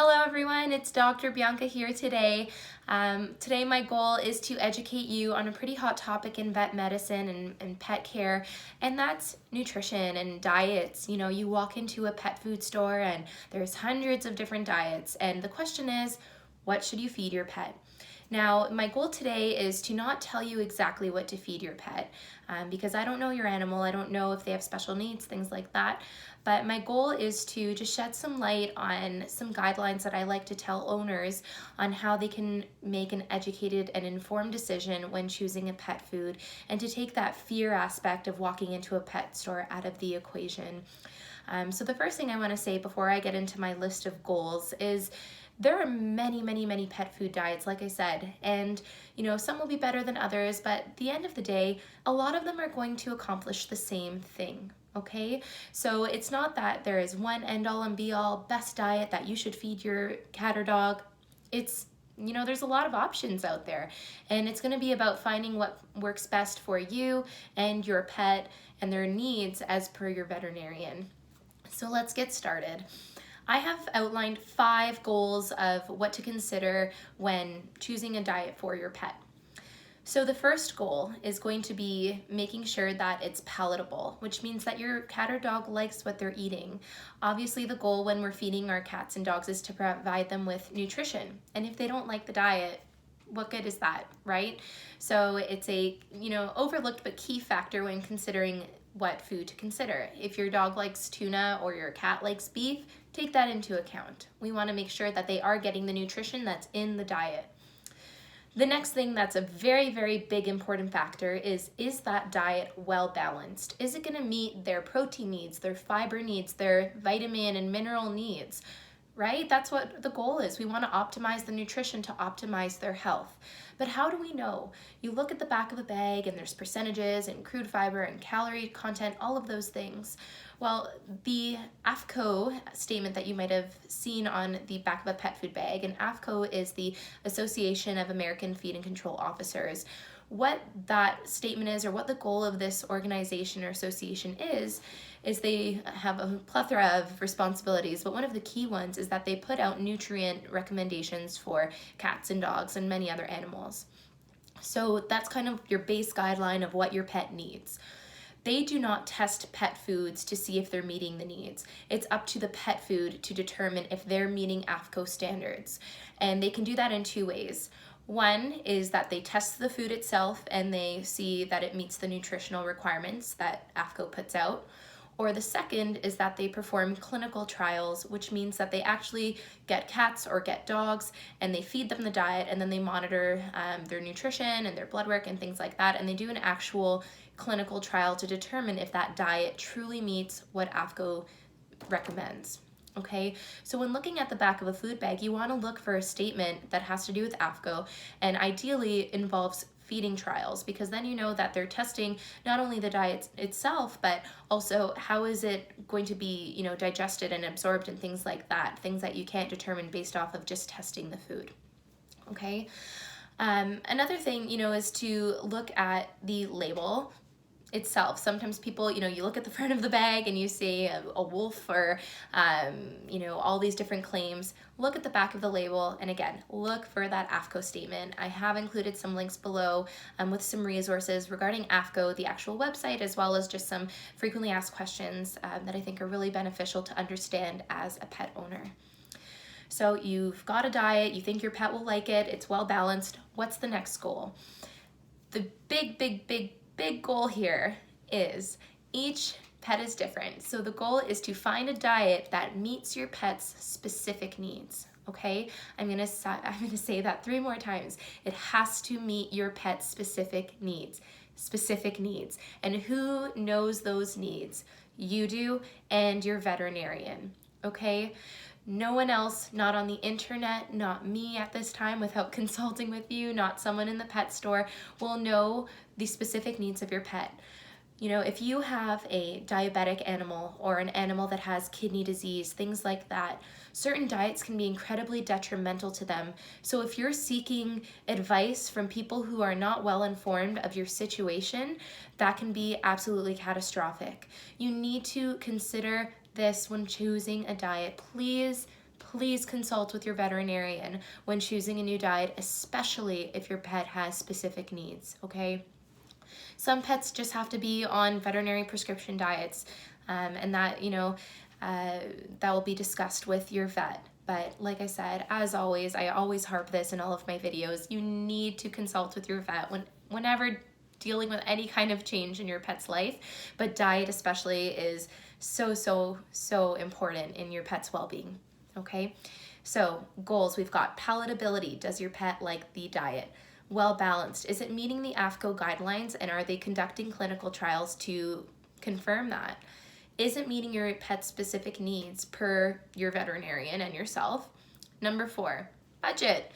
Hello everyone, it's Dr. Bianca here today. Today my goal is to educate you on a pretty hot topic in vet medicine and pet care, and that's nutrition and diets. You know, you walk into a pet food store and there's hundreds of different diets, and the question is, what should you feed your pet? Now, my goal today is to not tell you exactly what to feed your pet because I don't know your animal. I don't know if they have special needs, things like that. But my goal is to just shed some light on some guidelines that I like to tell owners on how they can make an educated and informed decision when choosing a pet food, and to take that fear aspect of walking into a pet store out of the equation. So the first thing I want to say before I get into my list of goals is there are many pet food diets, like I said, and you know, some will be better than others, but at the end of the day, a lot of them are going to accomplish the same thing. Okay, so it's not that there is one end all and be all best diet that you should feed your cat or dog. It's, you know, there's a lot of options out there, and it's going to be about finding what works best for you and your pet and their needs as per your veterinarian. So let's get started. I have outlined 5 goals of what to consider when choosing a diet for your pet. So the first goal is going to be making sure that it's palatable, which means that your cat or dog likes what they're eating. Obviously, the goal when we're feeding our cats and dogs is to provide them with nutrition. And if they don't like the diet, what good is that, right? So it's a, overlooked but key factor when considering what food to consider. If your dog likes tuna or your cat likes beef, take that into account. We want to make sure that they are getting the nutrition that's in the diet. The next thing that's a very big important factor is that diet well balanced? Is it going to meet their protein needs, their fiber needs, their vitamin and mineral needs? Right? That's what the goal is. We want to optimize the nutrition to optimize their health. But how do we know? You look at the back of a bag and there's percentages and crude fiber and calorie content, all of those things. Well, the AAFCO statement that you might have seen on the back of a pet food bag, and AAFCO is the Association of American Feed and Control Officers. What that statement is, or what the goal of this organization or association is they have a plethora of responsibilities, but one of the key ones is that they put out nutrient recommendations for cats and dogs and many other animals. So that's kind of your base guideline of what your pet needs. They do not test pet foods to see if they're meeting the needs. It's up to the pet food to determine if they're meeting AAFCO standards. And they can do that in 2 ways. One is that they test the food itself and they see that it meets the nutritional requirements that AAFCO puts out. Or the second is that they perform clinical trials, which means that they actually get cats or get dogs and they feed them the diet, and then they monitor their nutrition and their blood work and things like that, and they do an actual clinical trial to determine if that diet truly meets what AAFCO recommends. Okay, so when looking at the back of a food bag, you want to look for a statement that has to do with AAFCO and ideally involves feeding trials, because then you know that they're testing not only the diet itself, but also how is it going to be, digested and absorbed and things like that, things that you can't determine based off of just testing the food. Okay. Another thing, is to look at the label itself. Sometimes people, you look at the front of the bag and you see a wolf or, all these different claims. Look at the back of the label, and again, look for that AAFCO statement. I have included some links below with some resources regarding AAFCO, the actual website, as well as just some frequently asked questions that I think are really beneficial to understand as a pet owner. So you've got a diet, you think your pet will like it, it's well balanced. What's the next goal? The big goal here is each pet is different. So the goal is to find a diet that meets your pet's specific needs. Okay, I'm gonna say that 3 more times. It has to meet your pet's specific needs. And who knows those needs? You do, and your veterinarian. Okay, no one else, not on the internet, not me at this time without consulting with you, not someone in the pet store, will know the specific needs of your pet. If you have a diabetic animal or an animal that has kidney disease, things like that, certain diets can be incredibly detrimental to them. So if you're seeking advice from people who are not well informed of your situation, that can be absolutely catastrophic. You need to consider this when choosing a diet. Please please consult with your veterinarian when choosing a new diet, especially if your pet has specific needs, okay? Some pets just have to be on veterinary prescription diets, and that, that will be discussed with your vet. But like I said, as always, I always harp this in all of my videos, you need to consult with your vet whenever dealing with any kind of change in your pet's life, but diet especially is so important in your pet's well-being, okay? So goals, we've got palatability. Does your pet like the diet? Well-balanced. Is it meeting the AAFCO guidelines, and are they conducting clinical trials to confirm that? Is it meeting your pet's specific needs per your veterinarian and yourself? Number 4, budget.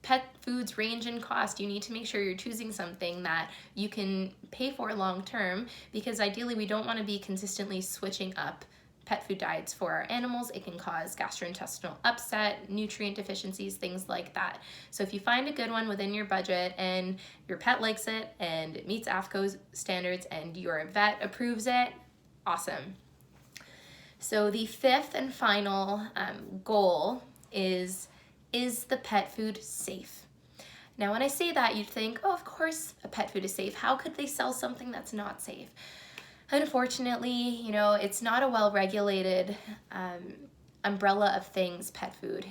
Pet foods range in cost. You need to make sure you're choosing something that you can pay for long term, because ideally we don't want to be consistently switching up pet food diets for our animals. It can cause gastrointestinal upset, nutrient deficiencies, things like that. So if you find a good one within your budget and your pet likes it and it meets AAFCO's standards and your vet approves it, awesome. So the 5th and final goal is the pet food safe? Now, when I say that, you'd think, oh, of course a pet food is safe. How could they sell something that's not safe? Unfortunately, it's not a well-regulated umbrella of things, pet food.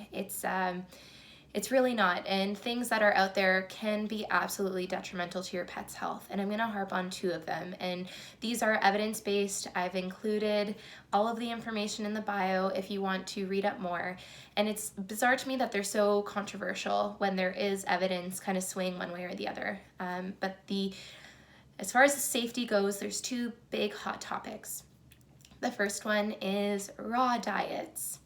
It's really not, and things that are out there can be absolutely detrimental to your pet's health, and I'm going to harp on 2 of them, and these are evidence-based. I've included all of the information in the bio if you want to read up more, and it's bizarre to me that they're so controversial when there is evidence kind of swaying one way or the other, but as far as the safety goes, there's 2 big hot topics. The first one is raw diets.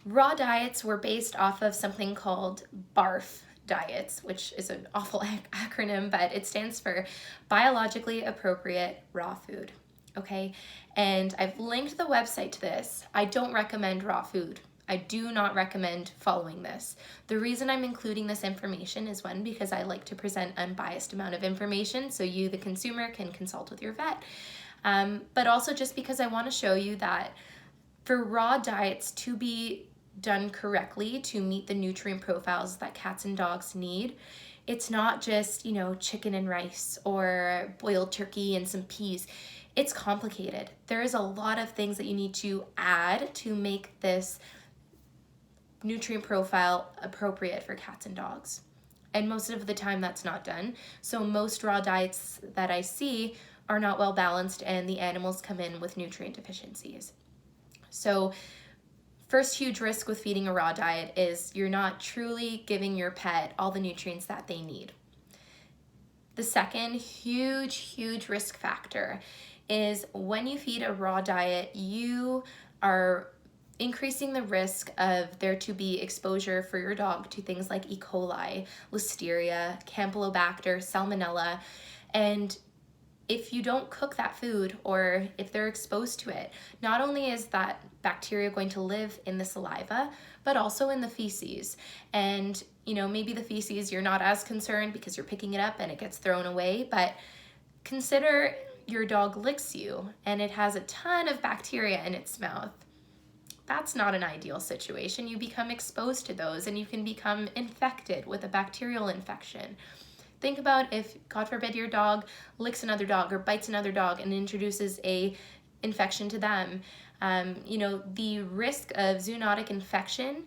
Raw diets were based off of something called BARF Diets, which is an awful acronym, but it stands for Biologically Appropriate Raw Food, okay? And I've linked the website to this. I don't recommend raw food. I do not recommend following this. The reason I'm including this information is because I like to present unbiased amount of information so you, the consumer, can consult with your vet. But also just because I want to show you that for raw diets to be done correctly to meet the nutrient profiles that cats and dogs need, it's not just, chicken and rice or boiled turkey and some peas. It's complicated. There is a lot of things that you need to add to make this nutrient profile appropriate for cats and dogs. And most of the time that's not done. So most raw diets that I see are not well balanced, and the animals come in with nutrient deficiencies. So first huge risk with feeding a raw diet is you're not truly giving your pet all the nutrients that they need. The second huge risk factor is when you feed a raw diet, you are increasing the risk of there to be exposure for your dog to things like E. coli, Listeria, Campylobacter, Salmonella, and if you don't cook that food or if they're exposed to it, not only is that bacteria going to live in the saliva, but also in the feces. And, maybe the feces you're not as concerned because you're picking it up and it gets thrown away, but consider your dog licks you and it has a ton of bacteria in its mouth. That's not an ideal situation. You become exposed to those and you can become infected with a bacterial infection. Think about if, God forbid, your dog licks another dog or bites another dog and introduces a infection to them. The risk of zoonotic infection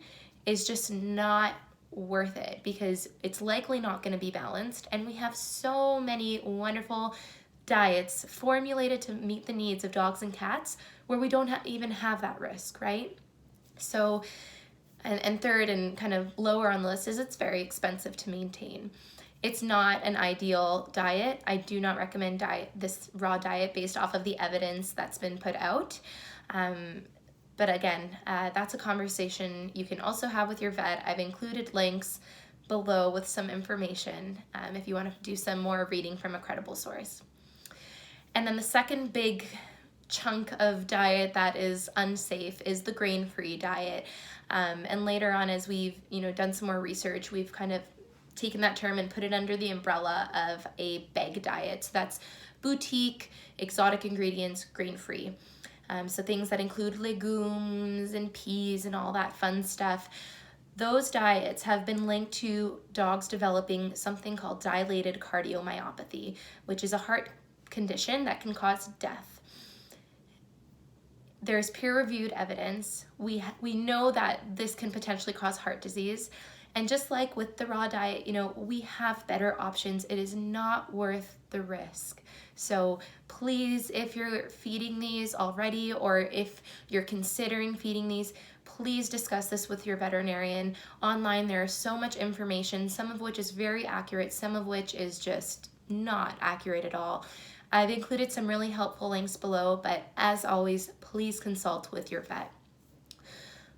is just not worth it because it's likely not going to be balanced. And we have so many wonderful diets formulated to meet the needs of dogs and cats where we don't even have that risk, right? So, and third and kind of lower on the list is it's very expensive to maintain. It's not an ideal diet. I do not recommend this raw diet based off of the evidence that's been put out. But again, that's a conversation you can also have with your vet. I've included links below with some information if you want to do some more reading from a credible source. And then the second big chunk of diet that is unsafe is the grain-free diet. And later on, as we've done some more research, we've kind of taken that term and put it under the umbrella of a beg diet. So that's boutique, exotic ingredients, grain-free. So things that include legumes and peas and all that fun stuff. Those diets have been linked to dogs developing something called dilated cardiomyopathy, which is a heart condition that can cause death. There's peer-reviewed evidence. We know that this can potentially cause heart disease. And just like with the raw diet, you know, we have better options. It is not worth the risk. So please, if you're feeding these already, or if you're considering feeding these, please discuss this with your veterinarian. Online, there is so much information, some of which is very accurate, some of which is just not accurate at all. I've included some really helpful links below, but as always, please consult with your vet.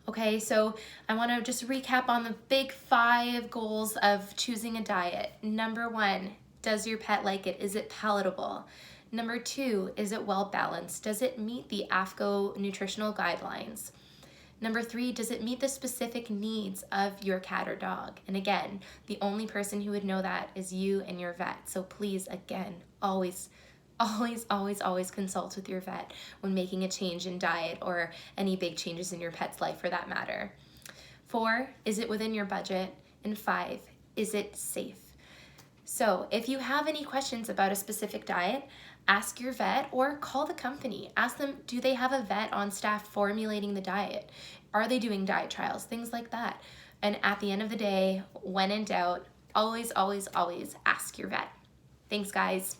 Okay, so I want to just recap on the big 5 goals of choosing a diet. Number 1, does your pet like it? Is it palatable? Number 2, is it well balanced? Does it meet the AAFCO nutritional guidelines? Number 3, does it meet the specific needs of your cat or dog? And again, the only person who would know that is you and your vet. So please, again, always consult with your vet when making a change in diet or any big changes in your pet's life for that matter. 4, is it within your budget? And 5, is it safe? So if you have any questions about a specific diet, ask your vet or call the company. Ask them, do they have a vet on staff formulating the diet? Are they doing diet trials? Things like that. And at the end of the day, when in doubt, always ask your vet. Thanks, guys.